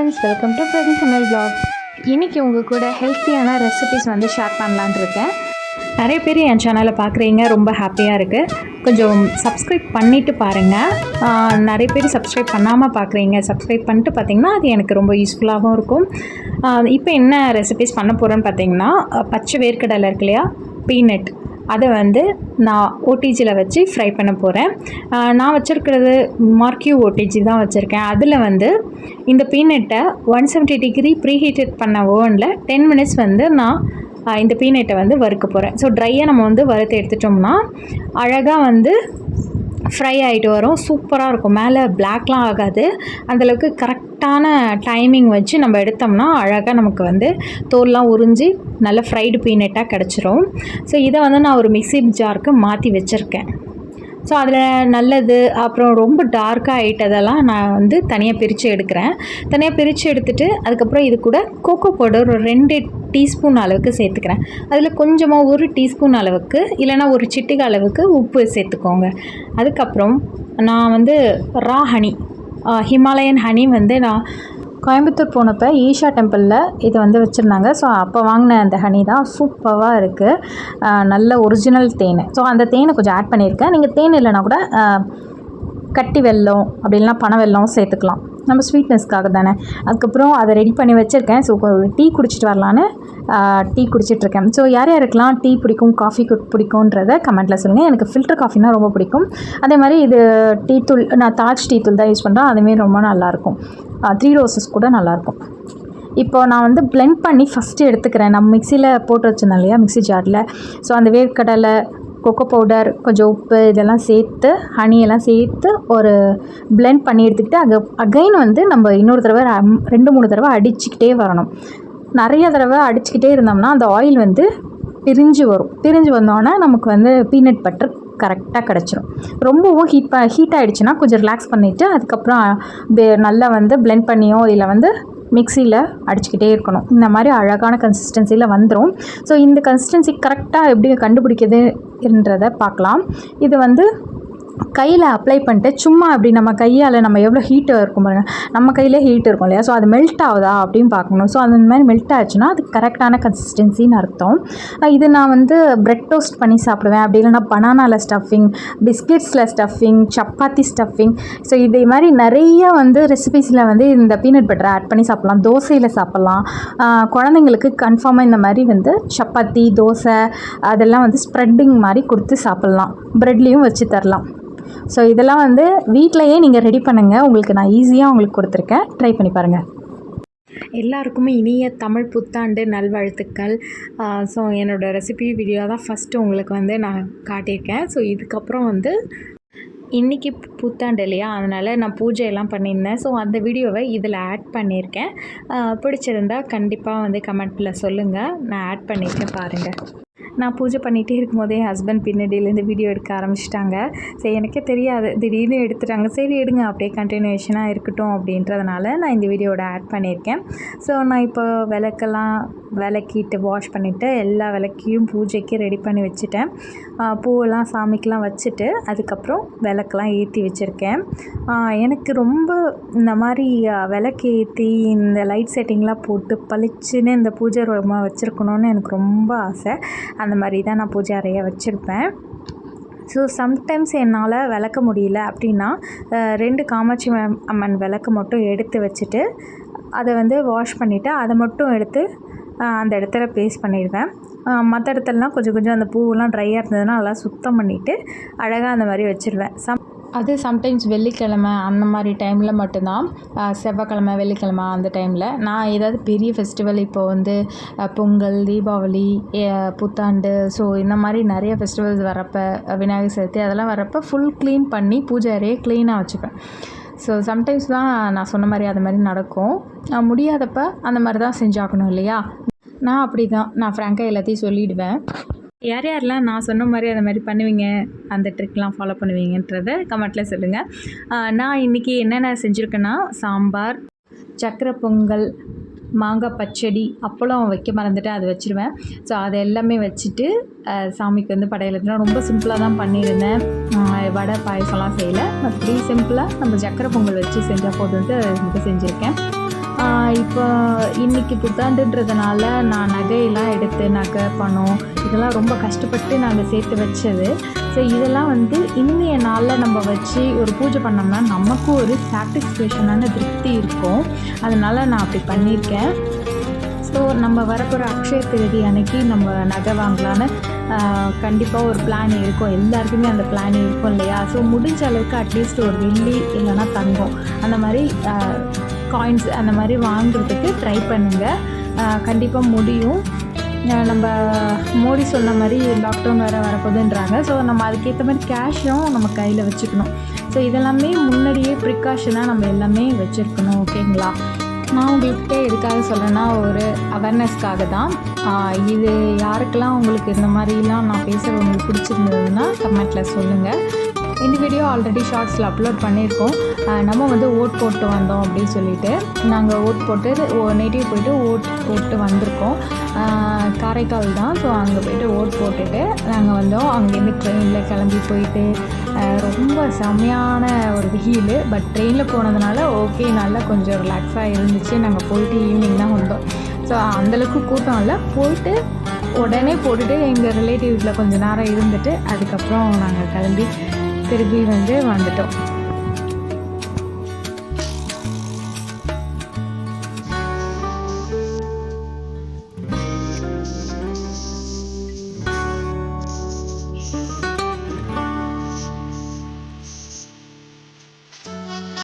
Friends, welcome to பிரதி சமையல் vlog. இன்றைக்கி உங்கள் கூட ஹெல்த்தியான ரெசிபிஸ் வந்து ஷேர் பண்ணலான்னு இருக்கேன். நிறைய பேர் என் சேனலை பார்க்குறீங்க, ரொம்ப ஹாப்பியாக இருக்குது. கொஞ்சம் சப்ஸ்கிரைப் பண்ணிவிட்டு பாருங்கள். நிறைய பேர் சப்ஸ்கிரைப் பண்ணாமல் பார்க்குறீங்க. சப்ஸ்கிரைப் பண்ணிட்டு பார்த்திங்கன்னா அது எனக்கு ரொம்ப யூஸ்ஃபுல்லாகவும் இருக்கும். இப்போ என்ன ரெசிபிஸ் பண்ண போகிறேன்னு பார்த்திங்கன்னா, பச்சை வேர்க்கடலை இருக்கு இல்லையா, பீனட், அதை வந்து நான் ஓடிஜியில் வச்சு ஃப்ரை பண்ண போகிறேன். நான் வச்சுருக்கிறது மார்க்யூ ஓடிஜி தான் வச்சுருக்கேன். அதில் வந்து இந்த பீனட்டை 170 டிகிரி ப்ரீஹீட்டட் பண்ண ஓவனில் 10 மினிட்ஸ் வந்து நான் இந்த பீனட்டை வந்து வறுக்க போகிறேன். ஸோ ட்ரையாக நம்ம வந்து வறுத்து எடுத்துட்டோம்னா அழகாக வந்து ஃப்ரை ஆகிட்டு வரும். சூப்பராக இருக்கும். மேலே பிளாக்லாம் ஆகாது. அந்தளவுக்கு கரெக்டான டைமிங் வச்சு நம்ம எடுத்தோம்னா அழகாக நமக்கு வந்து தோல்லாம் உறிஞ்சி நல்ல ஃப்ரைடு பீனட்டாக கிடச்சிரும். ஸோ இதை வந்து நான் ஒரு மிக்ஸி ஜாருக்கு மாற்றி வச்சுருக்கேன். ஸோ அதில் நல்லது அப்புறம் ரொம்ப டார்க்காக ஆகிட்டதெல்லாம் நான் வந்து தனியாக பிரித்து எடுக்கிறேன். தனியாக பிரித்து எடுத்துகிட்டு அதுக்கப்புறம் இது கூட கோகோ பவுடர் ஒரு 2 டீஸ்பூன் அளவுக்கு சேர்த்துக்கிறேன். அதில் கொஞ்சமாக 1 டீஸ்பூன் அளவுக்கு இல்லைனா ஒரு சிட்டிகை அளவுக்கு உப்பு சேர்த்துக்கோங்க. அதுக்கப்புறம் நான் வந்து ரா ஹனி, ஹிமாலயன் ஹனி வந்து நான் கோயம்புத்தூர் போனப்போ ஈஷா டெம்பிளில் இது வந்து வச்சுருந்தாங்க. ஸோ அப்போ வாங்கின அந்த ஹனி தான் சூப்பராக இருக்குது. நல்ல ஒரிஜினல் தேன். ஸோ அந்த தேனை கொஞ்சம் ஆட் பண்ணியிருக்கேன். நீங்கள் தேன் இல்லைனா கூட கட்டி வெல்லம் அப்படி இல்லைனா பனை வெல்லம் சேர்த்துக்கலாம், நம்ம ஸ்வீட்னஸ்க்காக தானே. அதுக்கப்புறம் அதை ரெடி பண்ணி வச்சுருக்கேன். ஸோ டீ குடிச்சிட்டு வரலான்னு டீ குடிச்சிட்ருக்கேன். ஸோ யார் யாருக்கெல்லாம் டீ பிடிக்கும், காஃபி பிடிக்குன்றத கமெண்ட்டில் சொல்லுங்கள். எனக்கு ஃபில்டர் காஃபினா ரொம்ப பிடிக்கும். அதே மாதிரி இது டீ தூள், நான் தாஜ் டீ தூள் தான் யூஸ் பண்ணுறேன். அதுமாரி ரொம்ப நல்லாயிருக்கும். 3 ரோசஸ் கூட நல்லாயிருக்கும். இப்போ நான் வந்து பிளெண்ட் பண்ணி ஃபஸ்ட்டு எடுத்துக்கிறேன். நம்ம மிக்சியில் போட்டு வச்சுருந்தேன் இல்லையா, மிக்ஸி ஜாரில். ஸோ அந்த வேர்க்கடலை, கொக்கோ பவுடர், கொஞ்சம் உப்பு இதெல்லாம் சேர்த்து ஹனியெல்லாம் சேர்த்து ஒரு பிளெண்ட் பண்ணி எடுத்துக்கிட்டு அகைன் வந்து நம்ம இன்னொரு தடவை 2-3 தடவை அடிச்சுக்கிட்டே வரணும். நிறைய தடவை அடிச்சுக்கிட்டே இருந்தோம்னா அந்த ஆயில் வந்து பிரிஞ்சு வரும். பிரிஞ்சு வந்தோடனே நமக்கு வந்து பீனட் பட்டர் கரெக்டாக கிடச்சிரும். ரொம்பவும் ஹீட் ஆகிடுச்சுன்னா கொஞ்சம் ரிலாக்ஸ் பண்ணிவிட்டு அதுக்கப்புறம் நல்லா வந்து பிளெண்ட் பண்ணியோ இல்லை வந்து மிக்சியில் அடிச்சுக்கிட்டே இருக்கணும். இந்த மாதிரி அழகான கன்சிஸ்டன்சியில் வந்துடும். ஸோ இந்த கன்சிஸ்டன்சி கரெக்டாக எப்படி கண்டுபிடிக்குதுன்றதை பார்க்கலாம். இது வந்து கையில் அப்ளை பண்ணிட்டு சும்மா அப்படி நம்ம கையால் நம்ம எவ்வளோ ஹீட்டு இருக்கும் பாருங்கள், நம்ம கையிலே ஹீட் இருக்கும் இல்லையா, ஸோ அது மெல்ட் ஆகுதா அப்படின்னு பார்க்கணும். ஸோ அந்த மாதிரி மெல்ட் ஆச்சுன்னா அது கரெக்டான கன்சிஸ்டன்சின்னு அர்த்தம். இது நான் வந்து பிரெட் டோஸ்ட் பண்ணி சாப்பிடுவேன். அப்படி இல்லைனா பனானாவில் ஸ்டஃபிங், பிஸ்கெட்ஸில் ஸ்டஃபிங், சப்பாத்தி ஸ்டஃபிங். ஸோ இதே மாதிரி நிறைய வந்து ரெசிபீஸில் வந்து இந்த பீனட் பட்டரை ஆட் பண்ணி சாப்பிட்லாம். தோசையில் சாப்பிட்லாம். குழந்தைங்களுக்கு கன்ஃபார்மாக இந்த மாதிரி வந்து சப்பாத்தி, தோசை அதெல்லாம் வந்து ஸ்ப்ரெட்டிங் மாதிரி கொடுத்து சாப்பிட்லாம். ப்ரெட்லேயும் வச்சு தரலாம். ஸோ இதெல்லாம் வந்து வீட்டிலையே நீங்கள் ரெடி பண்ணுங்கள். உங்களுக்கு நான் ஈஸியாக உங்களுக்கு கொடுத்துருக்கேன். ட்ரை பண்ணி பாருங்கள். எல்லாருக்குமே இனிய தமிழ் புத்தாண்டு நல்வாழ்த்துக்கள். ஸோ என்னோடய ரெசிபி வீடியோ தான் ஃபஸ்ட்டு உங்களுக்கு வந்து நான் காட்டியிருக்கேன். ஸோ இதுக்கப்புறம் வந்து இன்றைக்கி புத்தாண்டு இல்லையா, அதனால் நான் பூஜையெல்லாம் பண்ணியிருந்தேன். ஸோ அந்த வீடியோவை இதில் ஆட் பண்ணியிருக்கேன். பிடிச்சிருந்தா கண்டிப்பாக வந்து கமெண்ட்டில் சொல்லுங்கள். நான் ஆட் பண்ணியிருக்கேன் பாருங்கள். நான் பூஜை பண்ணிகிட்டே இருக்கும்போதே என் ஹஸ்பண்ட் பின்னாடியிலேருந்து வீடியோ எடுக்க ஆரம்பிச்சிட்டாங்க. சரி, எனக்கே தெரியாது, திடீர்னு எடுத்துட்டாங்க. சரி எடுங்க, அப்படியே கண்டினியூஷனாக இருக்கட்டும் அப்படின்றதுனால நான் இந்த வீடியோவோட ஆட் பண்ணியிருக்கேன். ஸோ நான் இப்போ விளக்கெல்லாம் விளக்கிட்டு வாஷ் பண்ணிவிட்டு எல்லா விளக்கையும் பூஜைக்கு ரெடி பண்ணி வச்சுட்டேன். பூவெல்லாம் சாமிக்கெலாம் வச்சுட்டு அதுக்கப்புறம் விளக்கெல்லாம் ஏற்றி வச்சுருக்கேன். எனக்கு ரொம்ப இந்த மாதிரி விளக்கு ஏற்றி இந்த லைட் செட்டிங்லாம் போட்டு பளிச்சுன்னு இந்த பூஜை ரூமாக வச்சுருக்கணுன்னு எனக்கு ரொம்ப ஆசை. அந்த மாதிரி தான் நான் பூஜை அறையை வச்சுருப்பேன். ஸோ சம்டைம்ஸ் என்னால் விளக்க முடியல அப்படின்னா 2 காமாட்சி அம்மன் விளக்கு மட்டும் எடுத்து வச்சுட்டு அதை வந்து வாஷ் பண்ணிவிட்டு அதை மட்டும் எடுத்து அந்த இடத்துல பேஸ்ட் பண்ணிடுவேன். மற்ற இடத்துலலாம் கொஞ்சம் கொஞ்சம் அந்த பூவெல்லாம் ட்ரையாக இருந்ததுன்னா நல்லா சுத்தம் பண்ணிவிட்டு அழகாக அந்த மாதிரி வச்சுருவேன். அது சம்டைம்ஸ் வெள்ளிக்கிழமை அந்த மாதிரி டைமில் மட்டும்தான், செவ்வாய்க்கிழமை, வெள்ளிக்கிழமை அந்த டைமில். நான் ஏதாவது பெரிய ஃபெஸ்டிவல் இப்போ வந்து பொங்கல், தீபாவளி, புத்தாண்டு, ஸோ இந்த மாதிரி நிறைய ஃபெஸ்டிவல்ஸ் வரப்போ, விநாயகர் சதுர்த்தி அதெல்லாம் வரப்போ ஃபுல் க்ளீன் பண்ணி பூஜை அறையை க்ளீனாக வச்சுப்பேன். ஸோ சம்டைம்ஸ் தான் நான் சொன்ன மாதிரி அது மாதிரி நடக்கும். முடியாதப்ப அந்த மாதிரி தான் செஞ்சாகணும் இல்லையா. நான் அப்படி தான், நான் ஃப்ராங்காக எல்லாத்தையும் சொல்லிவிடுவேன். யார் யாரெல்லாம் நான் சொன்ன மாதிரி அந்த மாதிரி பண்ணுவீங்க, அந்த ட்ரிக்லாம் ஃபாலோ பண்ணுவீங்கன்றதை கமெண்ட்டில் சொல்லுங்கள். நான் இன்றைக்கி என்னென்ன செஞ்சுருக்கேன்னா, சாம்பார், சக்கரை பொங்கல், மாங்காய் பச்சடி, அப்பளம் வைக்க மறந்துட்டு அதை வச்சுருவேன். ஸோ அதை எல்லாமே வச்சுட்டு சாமிக்கு வந்து படையல் ரொம்ப சிம்பிளாக தான் பண்ணியிருந்தேன். வடை பாயசம்லாம் செய்யலை. மற்றபடி சிம்பிளாக நம்ம சக்கரை பொங்கல் வச்சு செஞ்சால் போதுன்ட்டு அது மட்டும் செஞ்சுருக்கேன். இப்போ இன்றைக்கி புத்தாண்டுன்றதுனால நான் நகையெல்லாம் எடுத்து நகை பணம் இதெல்லாம் ரொம்ப கஷ்டப்பட்டு நாங்கள் சேர்த்து வச்சது. ஸோ இதெல்லாம் வந்து இன்றைய நாளில் நம்ம வச்சு ஒரு பூஜை பண்ணோம்னா நமக்கும் ஒரு சாட்டிஸ்ஃபேக்ஷனான திருப்தி இருக்கும். அதனால் நான் அப்படி பண்ணியிருக்கேன். ஸோ நம்ம வரப்போகிற அக்ஷய திருதி அன்னைக்கு நம்ம நகை வாங்கலான்னு கண்டிப்பாக ஒரு பிளான் இருக்கும். எல்லாருக்குமே அந்த பிளான் இருக்கும் இல்லையா? ஸோ முடிஞ்ச அளவுக்கு அட்லீஸ்ட் ஒரு வெள்ளி இல்லைன்னா தங்கம் அந்த மாதிரி காயின்ஸ் அந்த மாதிரி வாங்குறதுக்கு ட்ரை பண்ணுங்கள். கண்டிப்பாக முடியும். நம்ம மோடி சொன்ன மாதிரி லாக்டவுன் வேறு வரப்போகுதுன்றாங்க. ஸோ நம்ம அதுக்கேற்ற மாதிரி கேஷும் நம்ம கையில் வச்சுக்கணும். ஸோ இதெல்லாமே முன்னாடியே ப்ரிகாஷனாக நம்ம எல்லாமே வச்சுருக்கணும். ஓகேங்களா? நான் உங்கள்கிட்ட எதுக்காக சொல்கிறேன்னா ஒரு அவேர்னஸ்க்காக தான். இது யாருக்கெல்லாம் உங்களுக்கு இந்த மாதிரிலாம் நான் பேசுகிறது உங்களுக்கு பிடிச்சிருந்ததுன்னா கமெண்ட்டில் சொல்லுங்கள். இந்த வீடியோ ஆல்ரெடி ஷார்ட்ஸில் அப்லோட் பண்ணியிருக்கோம். நம்ம வந்து ஓட் போட்டு வந்தோம் அப்படின்னு சொல்லிட்டு நாங்கள் ஓட் போட்டு நேட்டிவ் போய்ட்டு ஓட் போட்டு வந்திருக்கோம். காரைக்கால் தான். ஸோ அங்கே போய்ட்டு ஓட் போட்டுட்டு நாங்கள் வந்தோம். அங்கேருந்து ட்ரெயினில் கிளம்பி போயிட்டு ரொம்ப செம்மையான ஒரு வெயில். பட் ட்ரெயினில் போனதுனால ஓகே நல்லா கொஞ்சம் ரிலாக்ஸாக இருந்துச்சு. நாங்கள் போயிட்டு ஈவினிங் தான் வந்தோம். ஸோ அந்தளவுக்கு கூட்டம் இல்லை. போயிட்டு உடனே போட்டுட்டு எங்கள் ரிலேட்டிவ்ஸில் கொஞ்சம் நேரம் இருந்துட்டு அதுக்கப்புறம் நாங்கள் கிளம்பி திரும்பி வந்துட்டோம்.